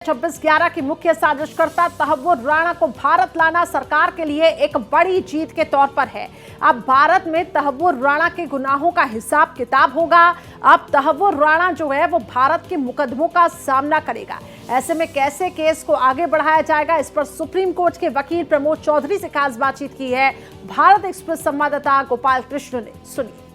26/11 की मुख्य साजिशकर्ता तहव्वुर राणा को भारत लाना सरकार के लिए एक बड़ी जीत के तौर पर है। अब भारत में तहव्वुर राणा के गुनाहों का हिसाब किताब होगा। अब तहव्वुर राणा जो है वो भारत के मुकदमों का सामना करेगा। ऐसे में कैसे केस को आगे बढ़ाया जाएगा, इस पर सुप्रीम कोर्ट के वकील प्रमोद चौधरी से खास बातचीत की है भारत एक्सप्रेस संवाददाता गोपाल कृष्ण ने। सुनिए।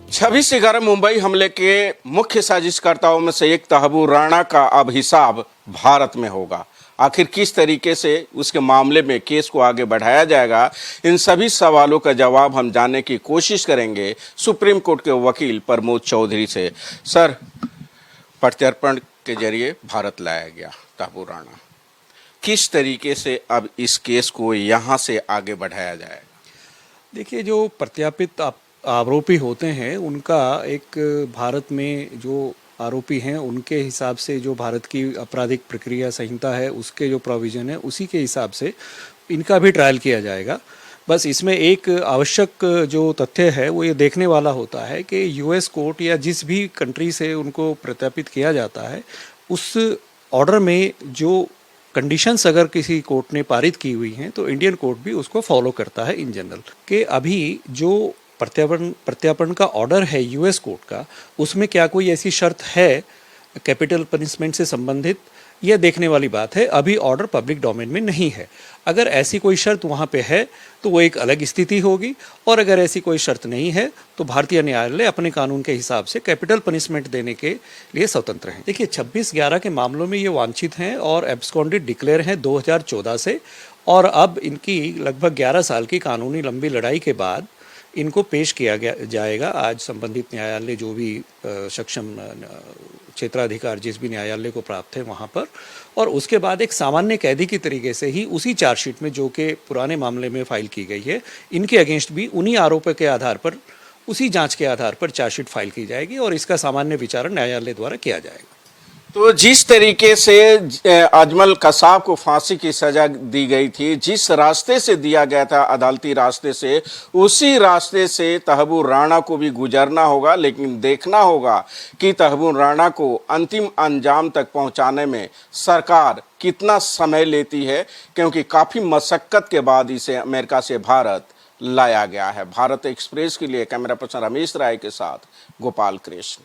26/11 मुंबई हमले के मुख्य साजिशकर्ताओं में से एक तहव्वुर राणा का अब हिसाब भारत में होगा। आखिर किस तरीके से उसके मामले में केस को आगे बढ़ाया जाएगा, इन सभी सवालों का जवाब हम जानने की कोशिश करेंगे सुप्रीम कोर्ट के वकील प्रमोद चौधरी से। सर, प्रत्यर्पण के जरिए भारत लाया गया तहव्वुर राणा, किस तरीके से अब इस केस को यहाँ से आगे बढ़ाया जाएगा? देखिए, जो प्रत्यापित आरोपी होते हैं उनका एक भारत में जो आरोपी हैं उनके हिसाब से जो भारत की आपराधिक प्रक्रिया संहिता है उसके जो प्रोविज़न है उसी के हिसाब से इनका भी ट्रायल किया जाएगा। बस इसमें एक आवश्यक जो तथ्य है वो ये देखने वाला होता है कि यूएस कोर्ट या जिस भी कंट्री से उनको प्रत्यापित किया जाता है उस ऑर्डर में जो कंडीशंस अगर किसी कोर्ट ने पारित की हुई हैं तो इंडियन कोर्ट भी उसको फॉलो करता है इन जनरल। कि अभी जो प्रत्यार्पण का ऑर्डर है यूएस कोर्ट का, उसमें क्या कोई ऐसी शर्त है कैपिटल पनिशमेंट से संबंधित, यह देखने वाली बात है। अभी ऑर्डर पब्लिक डोमेन में नहीं है। अगर ऐसी कोई शर्त वहाँ पे है तो वो एक अलग स्थिति होगी, और अगर ऐसी कोई शर्त नहीं है तो भारतीय न्यायालय अपने कानून के हिसाब से कैपिटल पनिशमेंट देने के लिए स्वतंत्र हैं। देखिए, 26/11 के मामलों में ये वांछित हैं और एब्सकॉन्डेड डिक्लेयर हैं 2014 से, और अब इनकी लगभग 11 साल की कानूनी लंबी लड़ाई के बाद इनको पेश किया जाएगा। आज संबंधित न्यायालय जो भी सक्षम क्षेत्राधिकार जिस भी न्यायालय को प्राप्त है वहाँ पर, और उसके बाद एक सामान्य कैदी की तरीके से ही उसी चार्जशीट में जो कि पुराने मामले में फाइल की गई है, इनके अगेंस्ट भी उन्हीं आरोपों के आधार पर, उसी जांच के आधार पर चार्जशीट फाइल की जाएगी और इसका सामान्य विचारण न्यायालय द्वारा किया जाएगा। तो जिस तरीके से अजमल कसाब को फांसी की सजा दी गई थी, जिस रास्ते से दिया गया था अदालती रास्ते से, उसी रास्ते से तहव्वुर राणा को भी गुजरना होगा। लेकिन देखना होगा कि तहव्वुर राणा को अंतिम अंजाम तक पहुंचाने में सरकार कितना समय लेती है, क्योंकि काफ़ी मशक्कत के बाद इसे अमेरिका से भारत लाया गया है। भारत एक्सप्रेस के लिए कैमरा पर्सन रमेश राय के साथ गोपाल कृष्ण।